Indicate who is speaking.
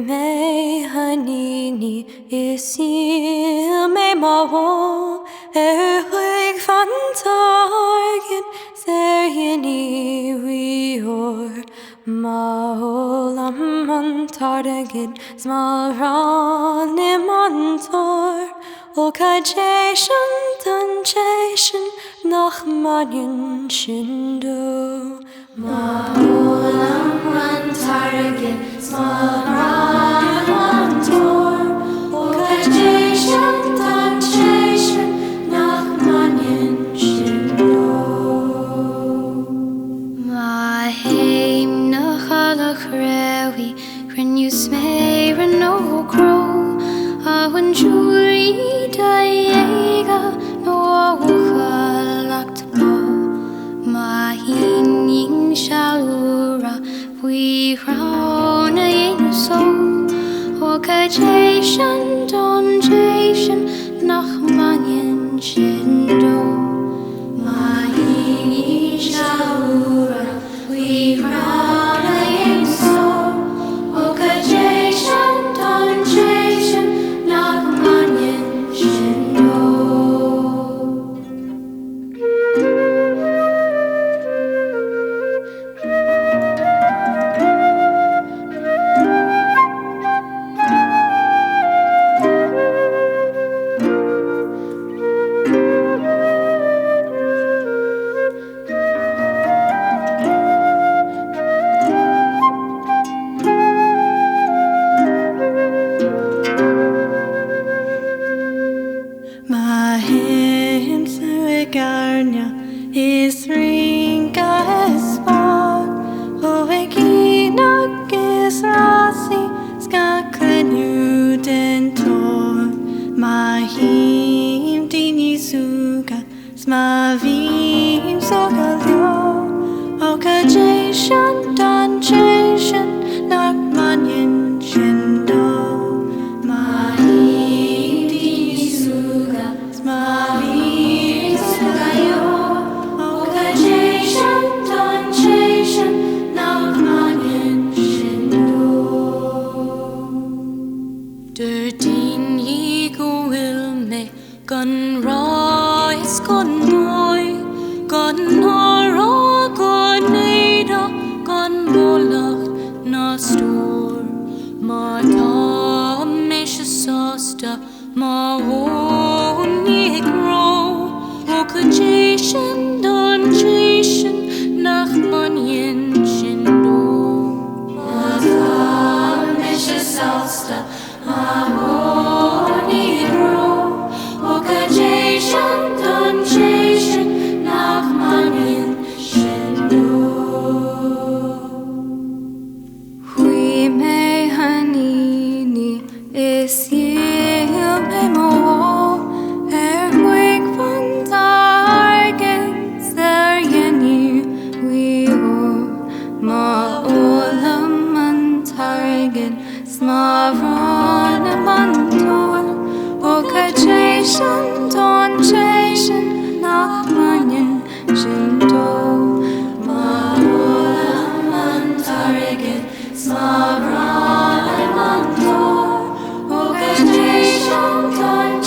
Speaker 1: me hanini isil me mawo erlig van targen serjeni rior maolam man targen smaran imantor Okajation tanjation nach manien shindo Maolam man targen smaran imantor Okajation tanjation nach manien shindo Ma heim nach alach rewi Grin you smeir no crow Awan juri daiega no awalakt po Mahin ying shalura we crown a yin so Okajation donjation nach manien shindo Mahin ying shalura we crown a yin so Okajation donjation nach manien shindo Is ringa espag o eginak is rasi skaklenju dentor mahim dini suga smavim sogalio okajation donjation nak manien shindo mahim dini suga smavim sogalio Din ye go will me gun rise gun boy gun nora gun neda gun bolach na store ma ta mish sosta ma won ye grow okajation donjation nach manien shindo ma ta mish sosta Okajation donjation nach manien shindo Hui me hanini is ye me mo huig van targen serjeni we ma olam man targen smaran imantor Okajation donjation nach manien shindo Maolam man targen smaran imantor Okajation donjation